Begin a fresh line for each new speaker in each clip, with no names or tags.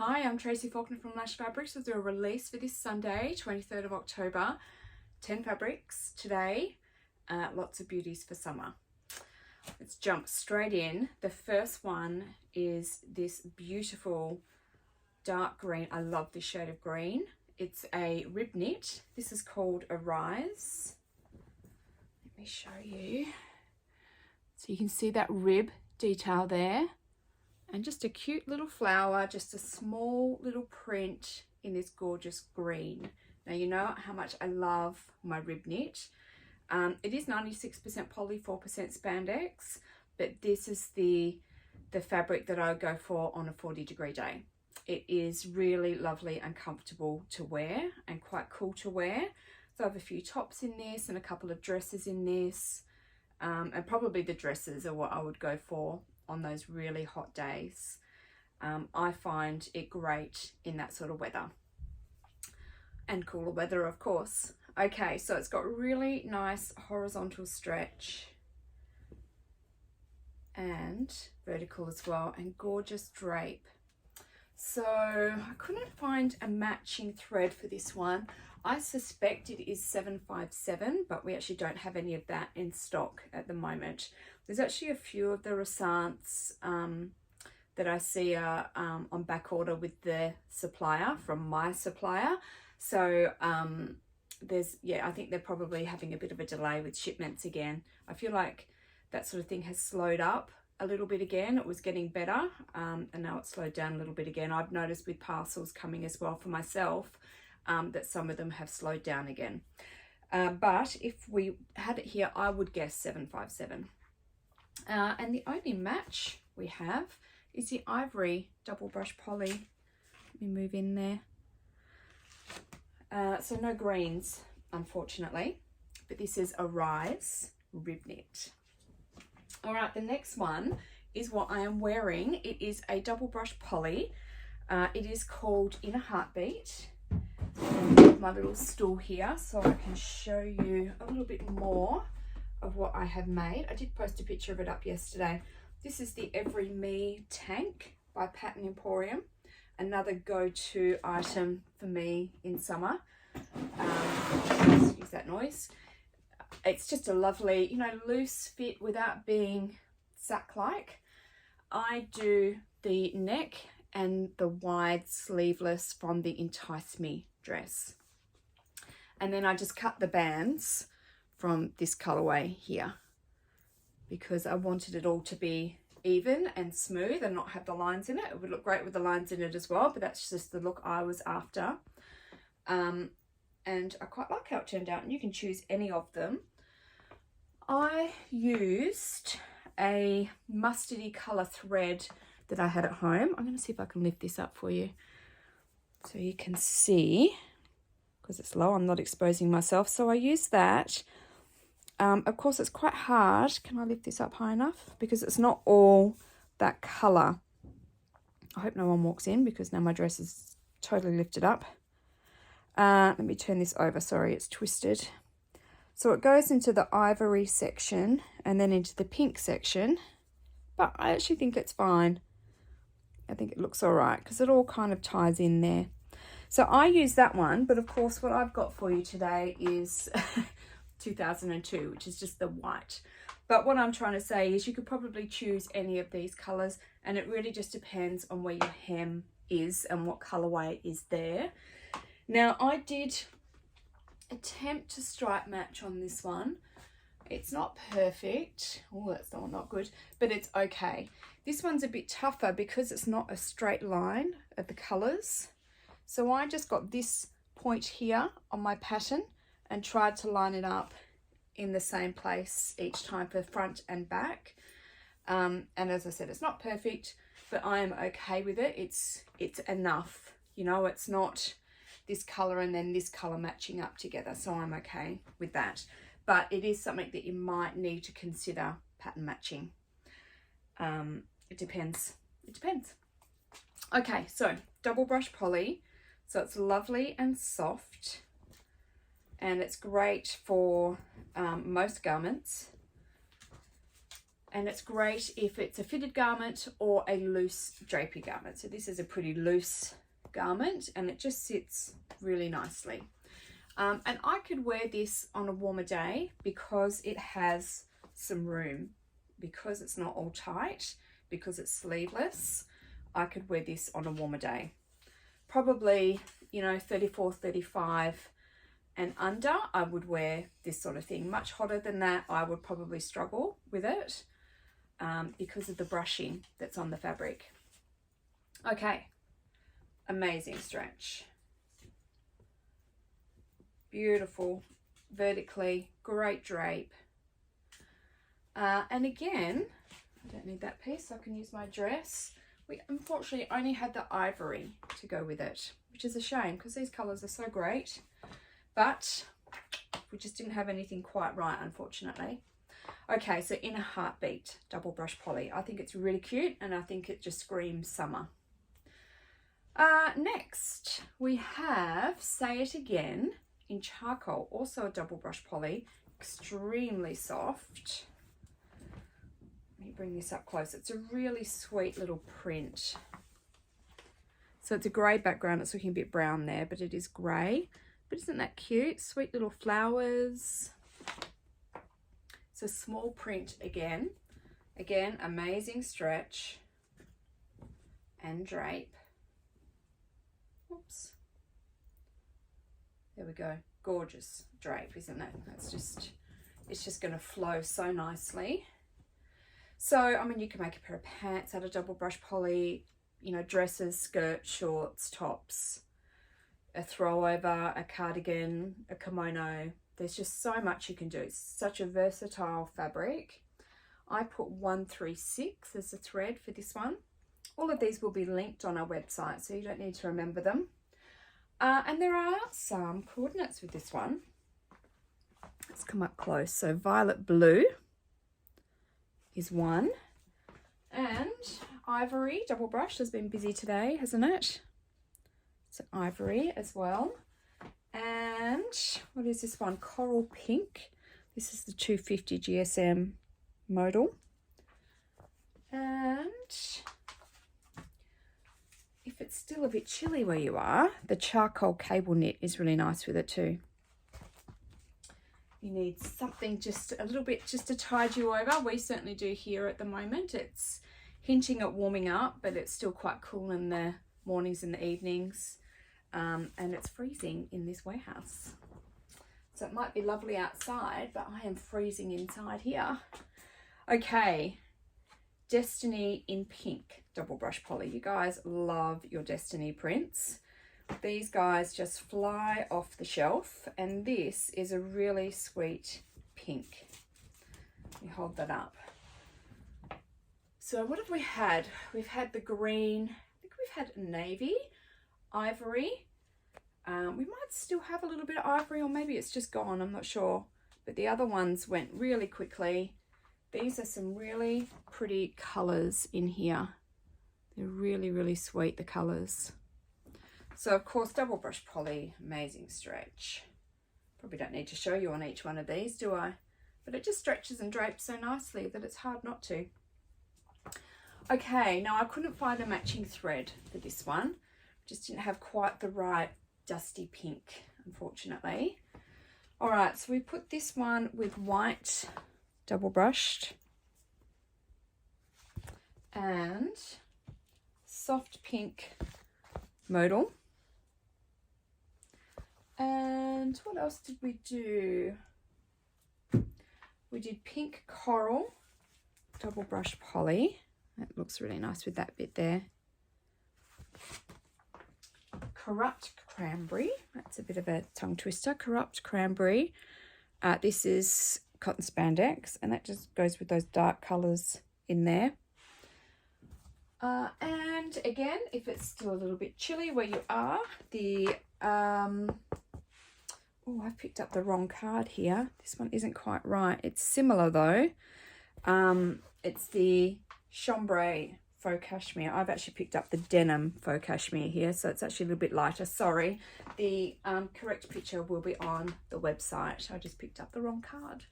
Hi, I'm Tracy Faulkner from Lush Fabrics with a release for this Sunday, 23rd of October. 10 fabrics today, lots of beauties for summer. Let's jump straight in. The first one is this beautiful dark green. I love this shade of green. It's a rib knit. This is called Arise. Let me show you. So you can see that rib detail there. And just a cute little flower, just a small little print in this gorgeous green. Now you know how much I love my rib knit. It is 96% poly, 4% spandex, but this is the fabric that I would go for on a 40-degree day. It is really lovely and comfortable to wear and quite cool to wear. So I have a few tops in this and a couple of dresses in this. And probably the dresses are what I would go for on those really hot days. I find it great in that sort of weather and cooler weather, of course. Okay, so it's got really nice horizontal stretch and vertical as well, and gorgeous drape. So I couldn't find a matching thread for this one. I suspect it is 757, but we actually don't have any of that in stock at the moment. There's actually a few of the Resants that I see are on back order with the supplier from my supplier. So I think they're probably having a bit of a delay with shipments again. I feel like that sort of thing has slowed up a little bit again. It was getting better and now it's slowed down a little bit again. I've noticed with parcels coming as well for myself that some of them have slowed down again. But if we had it here, I would guess 757. And the only match we have is the Ivory double brush poly. Let me move in there. So no greens, unfortunately, but this is Arise rib knit. All right, the next one is what I am wearing. It is a double brush poly. It is called In a Heartbeat. My little stool here so I can show you a little bit more of what I have made. I did post a picture of it up yesterday. This is the Every Me tank by Pattern Emporium. Another go-to item for me in summer. Excuse that noise. It's just a lovely, loose fit without being sack-like. I do the neck and the wide sleeveless from the Entice Me dress. And then I just cut the bands from this colorway here because I wanted it all to be even and smooth and not have the lines in it. It would look great with the lines in it as well, but that's just the look I was after. And I quite like how it turned out, and you can choose any of them. I used a mustardy color thread that I had at home. I'm going to see if I can lift this up for you so you can see, because it's low, I'm not exposing myself. So I used that. Of course, it's quite hard. Can I lift this up high enough? Because it's not all that colour. I hope no one walks in because now my dress is totally lifted up. Let me turn this over. Sorry, it's twisted. So it goes into the ivory section and then into the pink section. But I actually think it's fine. I think it looks all right because it all kind of ties in there. So I use that one. But of course, what I've got for you today is 2002, which is just the white. But what I'm trying to say is you could probably choose any of these colors, and it really just depends on where your hem is and what colorway is there. Now I did attempt to stripe match on this one. It's not perfect. Oh, that's not good, but it's okay. This one's a bit tougher because it's not a straight line of the colors. So I just got this point here on my pattern and tried to line it up in the same place each time for front and back. And as I said, it's not perfect, but I am okay with it. It's enough. It's not this color and then this color matching up together. So I'm okay with that. But it is something that you might need to consider pattern matching. It depends. It depends. Okay, so double brush poly. So it's lovely and soft. And it's great for most garments. And it's great if it's a fitted garment or a loose drapey garment. So this is a pretty loose garment and it just sits really nicely. And I could wear this on a warmer day because it has some room, because it's not all tight, because it's sleeveless. I could wear this on a warmer day. Probably, you know, 34, 35 and under, I would wear this sort of thing. Much hotter than that, I would probably struggle with it because of the brushing that's on the fabric. Okay, amazing stretch. Beautiful, vertically, great drape. And again, I don't need that piece, so I can use my dress. We unfortunately only had the ivory to go with it, which is a shame because these colours are so great, but we just didn't have anything quite right, unfortunately. Okay, so In a Heartbeat double brush poly. I think it's really cute and I think it just screams summer. Next, we have Say It Again in charcoal, also a double brush poly, extremely soft. Let me bring this up close. It's a really sweet little print. So it's a grey background. It's looking a bit brown there, but it is grey. But isn't that cute? Sweet little flowers. It's a small print again. Again, amazing stretch and drape. Oops. There we go. Gorgeous drape, isn't it? It's just going to flow so nicely. So, I mean, you can make a pair of pants out of double brush poly, you know, dresses, skirts, shorts, tops, a throwover, a cardigan, a kimono. There's just so much you can do. It's such a versatile fabric. I put 136 as a thread for this one. All of these will be linked on our website, so you don't need to remember them. And there are some coordinates with this one. Let's come up close. So violet blue is one. And ivory, double brush, has been busy today, hasn't it? So ivory as well. And what is this one? Coral pink. This is the 250 GSM modal. And if it's still a bit chilly where you are, the charcoal cable knit is really nice with it too. You need something just a little bit just to tide you over. We certainly do here at the moment. It's hinting at warming up, but it's still quite cool in the mornings and the evenings. And it's freezing in this warehouse. So it might be lovely outside, but I am freezing inside here. Okay. Destiny in pink double brush poly. You guys love your Destiny prints. These guys just fly off the shelf, and this is a really sweet pink. Let me hold that up. So what have we had? We've had the green, I think we've had navy, ivory. We might still have a little bit of ivory, or maybe it's just gone, I'm not sure. But the other ones went really quickly. These are some really pretty colours in here. They're really, really sweet, the colours. So, of course, double brush poly, amazing stretch. Probably don't need to show you on each one of these, do I? But it just stretches and drapes so nicely that it's hard not to. Okay, now I couldn't find a matching thread for this one. Just didn't have quite the right dusty pink, unfortunately. All right, so we put this one with white double brushed and soft pink modal. And what else did we do? We did pink coral double brush poly. That looks really nice with that bit there. Corrupt cranberry. That's a bit of a tongue twister. Corrupt cranberry. This is cotton spandex, and that just goes with those dark colours in there. And again, if it's still a little bit chilly where you are, the oh, I picked up the wrong card here. This one isn't quite right. It's similar though. It's the chambray faux cashmere. I've actually picked up the denim faux cashmere here, so it's actually a little bit lighter. Sorry. The correct picture will be on the website. I just picked up the wrong card.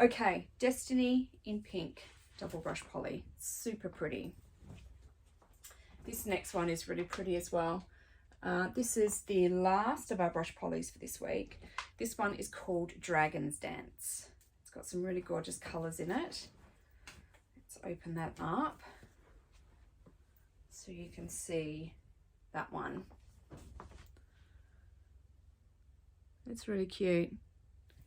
Okay, Destiny in pink. double brush poly. Super pretty. This next one is really pretty as well. This is the last of our brush polys for this week. This one is called Dragon's Dance. It's got some really gorgeous colours in it. Let's open that up so you can see that one. It's really cute.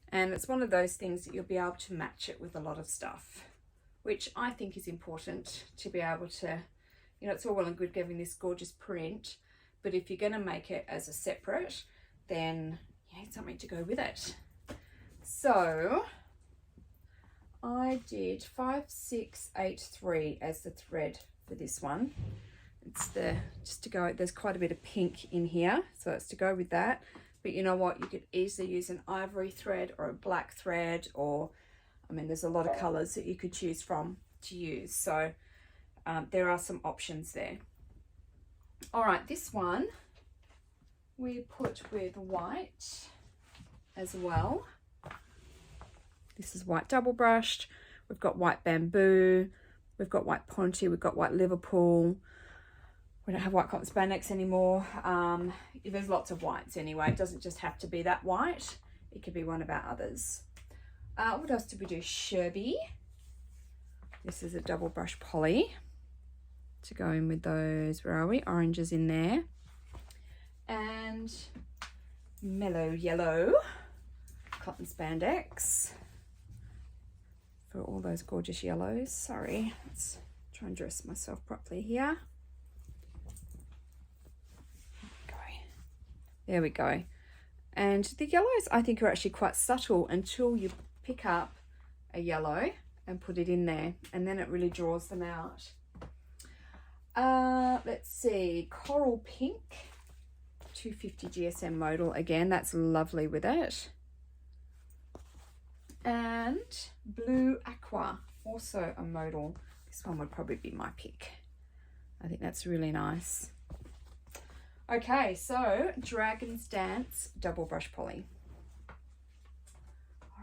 And it's one of those things that you'll be able to match it with a lot of stuff, which I think is important to be able to, you know, it's all well and good giving this gorgeous print, but if you're going to make it as a separate, then you need something to go with it. So I did 5683 as the thread for this one. It's just to go, there's quite a bit of pink in here, so it's to go with that. But you know what, you could easily use an ivory thread or a black thread, or I mean there's a lot of colors that you could choose from to use, so there are some options there. All right, this one we put with white as well. This is white double brushed. We've got white bamboo, we've got white ponte, we've got white Liverpool. We don't have white cotton spandex anymore. There's lots of whites anyway. It doesn't just have to be that white. It could be one of our others. What else did we do? Sherby. This is a double brush poly to go in with those, where are we? Oranges in there. And mellow yellow cotton spandex for all those gorgeous yellows. Sorry, let's try and dress myself properly here. There we go. And the yellows I think are actually quite subtle until you pick up a yellow and put it in there, and then it really draws them out. Let's see, coral pink, 250 GSM modal. Again, that's lovely with it. And blue aqua, also a modal. This one would probably be my pick. I think that's really nice. Okay, so Dragon's Dance double brush poly.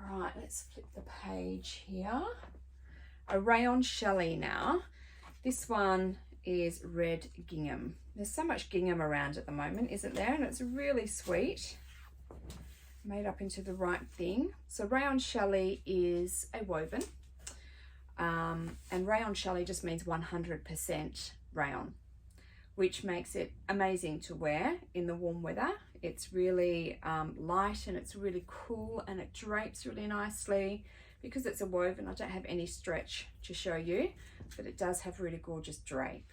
All right, let's flip the page here. A rayon Shelley now. This one is red gingham. There's so much gingham around at the moment, isn't there? And it's really sweet. Made up into the right thing. So rayon Shelley is a woven. And rayon Shelley just means 100% rayon, which makes it amazing to wear in the warm weather. It's really light and it's really cool, and it drapes really nicely. Because it's a woven, I don't have any stretch to show you, but it does have really gorgeous drape.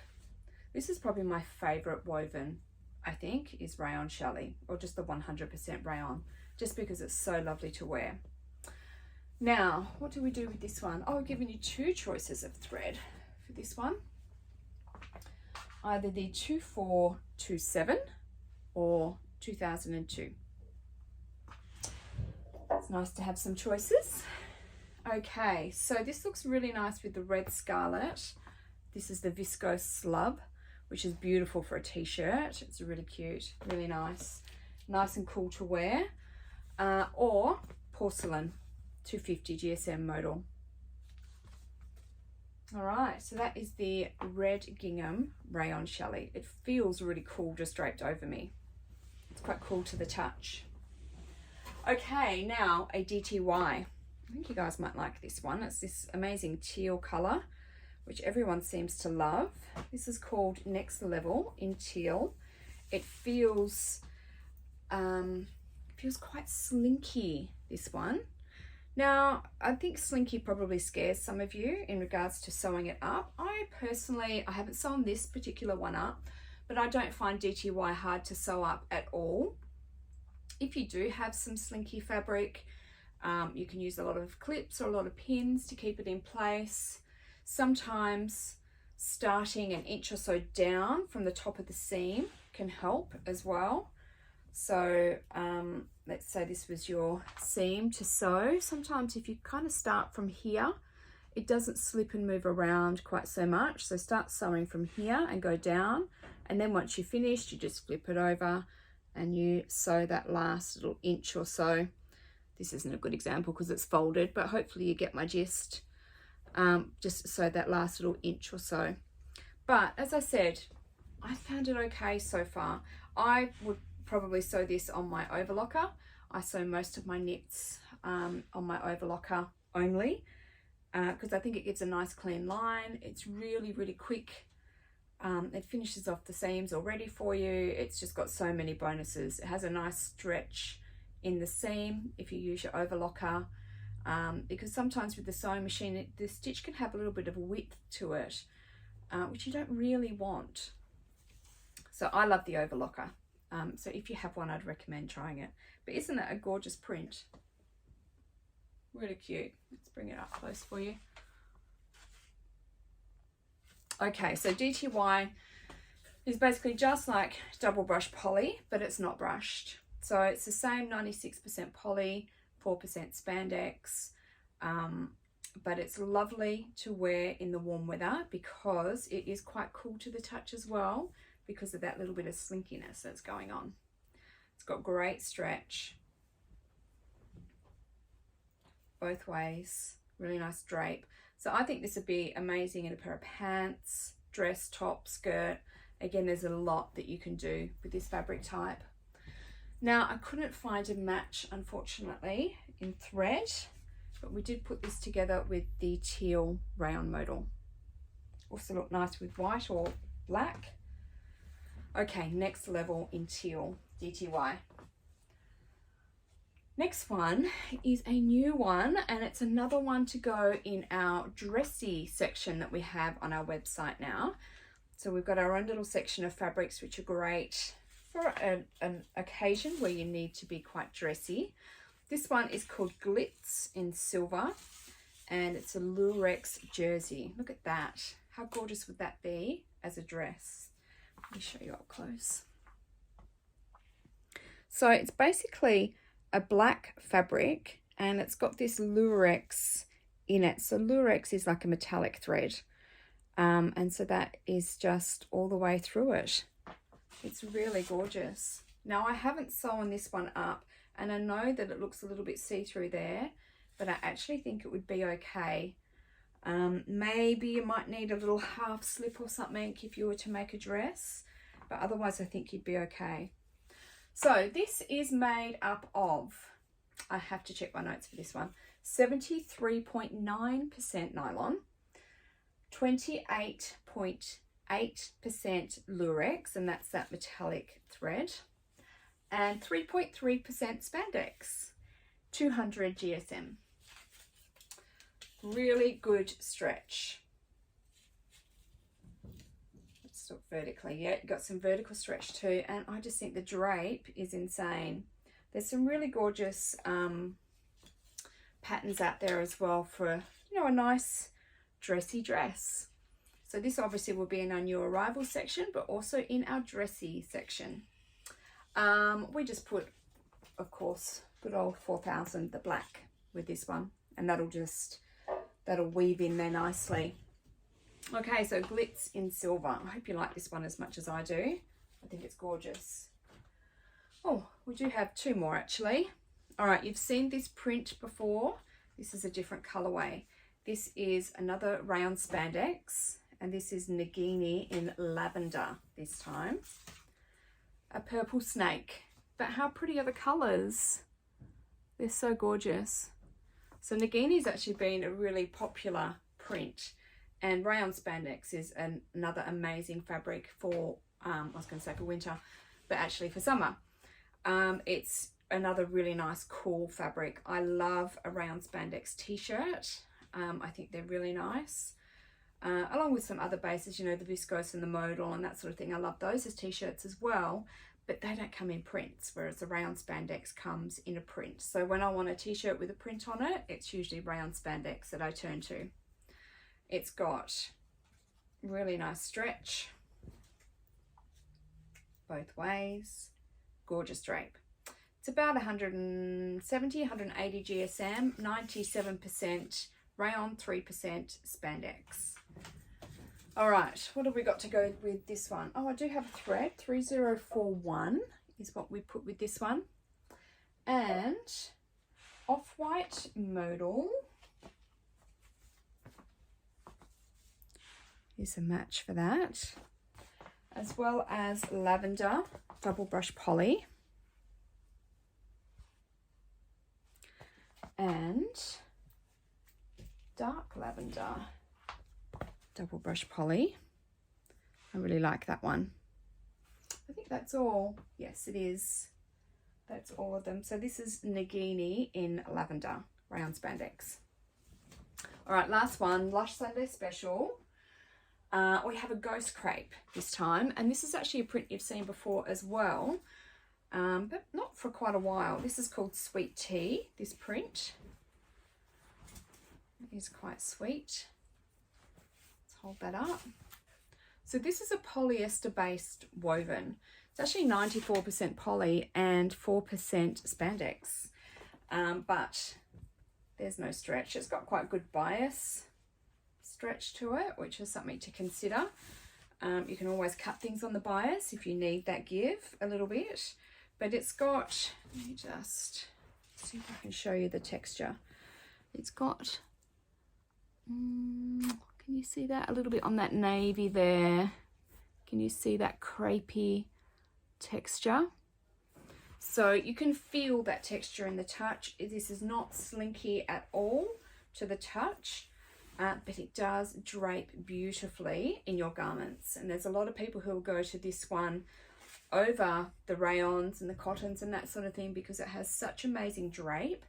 This is probably my favorite woven, I think, is rayon Shelley, or just the 100% rayon, just because it's so lovely to wear. Now, what do we do with this one? Oh, I've given you two choices of thread for this one. Either the 2427 or 2002. It's nice to have some choices. Okay, so this looks really nice with the red scarlet. This is the viscose slub, which is beautiful for a t-shirt. It's really cute, really nice. Nice and cool to wear. Or porcelain, 250 GSM modal. All right, so that is the red gingham rayon Shelley. It feels really cool just draped over me. It's quite cool to the touch. Okay, now a DTY. I think you guys might like this one. It's this amazing teal color, which everyone seems to love. This is called Next Level in teal. It feels quite slinky, this one. Now, I think slinky probably scares some of you in regards to sewing it up. I haven't sewn this particular one up, but I don't find DTY hard to sew up at all. If you do have some slinky fabric, you can use a lot of clips or a lot of pins to keep it in place. Sometimes starting an inch or so down from the top of the seam can help as well. So let's say this was your seam to sew. Sometimes if you kind of start from here, it doesn't slip and move around quite so much. So start sewing from here and go down. And then once you're finished, you just flip it over and you sew that last little inch or so. This isn't a good example because it's folded, but hopefully you get my gist. just so that last little inch or so. But as I said, I found it okay so far. I would probably sew this on my overlocker. I sew most of my knits on my overlocker only because I think it gives a nice clean line. It's really, really quick. It finishes off the seams already for you. It's just got so many bonuses. It has a nice stretch in the seam if you use your overlocker, because sometimes with the sewing machine, the stitch can have a little bit of a width to it, which you don't really want. So I love the overlocker. So if you have one, I'd recommend trying it. But isn't that a gorgeous print? Really cute. Let's bring it up close for you. Okay, so DTY is basically just like double brush poly, but it's not brushed. So it's the same 96% poly, 4% spandex, but it's lovely to wear in the warm weather because it is quite cool to the touch as well because of that little bit of slinkiness that's going on. It's got great stretch both ways, really nice drape. So I think this would be amazing in a pair of pants, dress, top, skirt. Again, there's a lot that you can do with this fabric type. Now, I couldn't find a match, unfortunately, in thread, but we did put this together with the teal rayon modal. Also look nice with white or black. Okay, next level in teal, DTY. Next one is a new one, and it's another one to go in our dressy section that we have on our website now. So we've got our own little section of fabrics which are great for an occasion where you need to be quite dressy. This one is called Glitz in silver, and it's a lurex jersey. Look at that. How gorgeous would that be as a dress? Let me show you up close. So it's basically a black fabric and it's got this lurex in it. So lurex is like a metallic thread, and so that is just all the way through it. It's really gorgeous. Now I haven't sewn this one up, and I know that it looks a little bit see-through there, but I actually think it would be okay. Maybe you might need a little half slip or something if you were to make a dress, but otherwise I think you'd be okay. So this is made up of, I have to check my notes for this one, 73.9% nylon, 28.8% lurex, and that's that metallic thread, and 3.3% spandex, 200 GSM. Really good stretch. Let's look vertically. Yeah, you got some vertical stretch too, and I just think the drape is insane. There's some really gorgeous patterns out there as well for, you know, a nice dressy dress. So this obviously will be in our new arrival section, but also in our dressy section. We just put, of course, good old 4000, the black, with this one, and that'll weave in there nicely. Okay, so Glitz in silver. I hope you like this one as much as I do. I think it's gorgeous. Oh, we do have two more actually. All right, you've seen this print before. This is a different colorway. This is another rayon spandex, and this is Nagini in lavender this time. A purple snake, but how pretty are the colors? They're so gorgeous. So Nagini's actually been a really popular print, and rayon spandex is another amazing fabric for, I was going to say for winter, but actually for summer. It's another really nice cool fabric. I love a rayon spandex t-shirt. I think they're really nice. Along with some other bases, you know, the viscose and the modal and that sort of thing. I love those as t-shirts as well, but they don't come in prints, whereas the rayon spandex comes in a print. So when I want a t-shirt with a print on it, it's usually rayon spandex that I turn to. It's got really nice stretch both ways, gorgeous drape. It's about 170, 180 GSM, 97% rayon, 3% spandex. All right, what have we got to go with this one? Oh, I do have a thread, 3041 is what we put with this one. And off-white modal. is a match for that, as well as Lavender double brush poly and dark Lavender double brush poly. I really like that one. I think that's all. Yes, it is. That's all of them. So this is Nagini in Lavender rayon spandex. All right, last one, Lush Sunday Special. We have a ghost crepe this time, and this is actually a print you've seen before as well, but not for quite a while. This is called Sweet Tea, this print. It is quite sweet. Let's hold that up. So this is a polyester based woven. It's actually 94% poly and 4% spandex, but there's no stretch. It's got quite good bias stretch to it, which is something to consider. You can always cut things on the bias if you need that give a little bit, but it's got, let me just see if I can show you the texture. It's got, can you see that a little bit on that navy there? Can you see that crepey texture? So you can feel that texture in the touch. This is not slinky at all to the touch, but it does drape beautifully in your garments. And there's a lot of people who will go to this one over the rayons and the cottons and that sort of thing because it has such amazing drape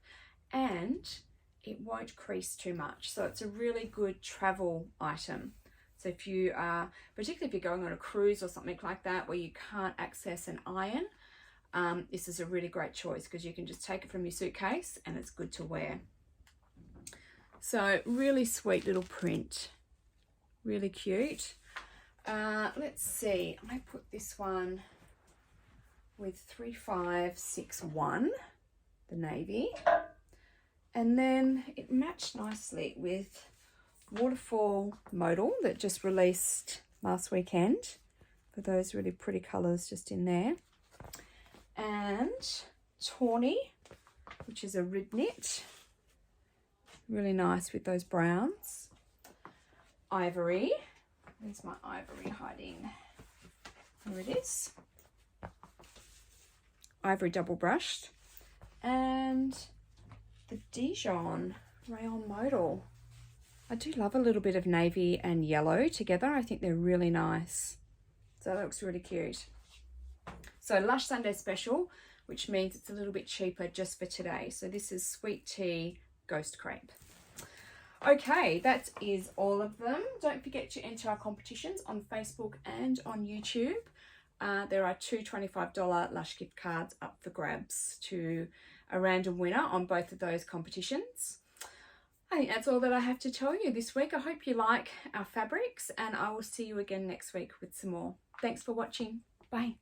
and it won't crease too much. So it's a really good travel item. So if you are, particularly if you're going on a cruise or something like that where you can't access an iron, this is a really great choice because you can just take it from your suitcase and it's good to wear. So really sweet little print, really cute. Let's see, I put this one with 3561, the navy, and then it matched nicely with Waterfall Modal that just released last weekend, for those really pretty colours just in there, and Tawny, which is a rib knit, really nice with those browns. Ivory, where's my ivory hiding? Here it is. Ivory double brushed, and the Dijon rayon modal. I do love a little bit of navy and yellow together. I think they're really nice. So that looks really cute. So Lush Sunday Special, which means it's a little bit cheaper just for today. So this is Sweet Tea Ghost Crepe. Okay, that is all of them. Don't forget to enter our competitions on Facebook and on YouTube. There are two $25 Lush gift cards up for grabs to a random winner on both of those competitions. I think that's all that I have to tell you this week. I hope you like our fabrics and I will see you again next week with some more. Thanks for watching. Bye.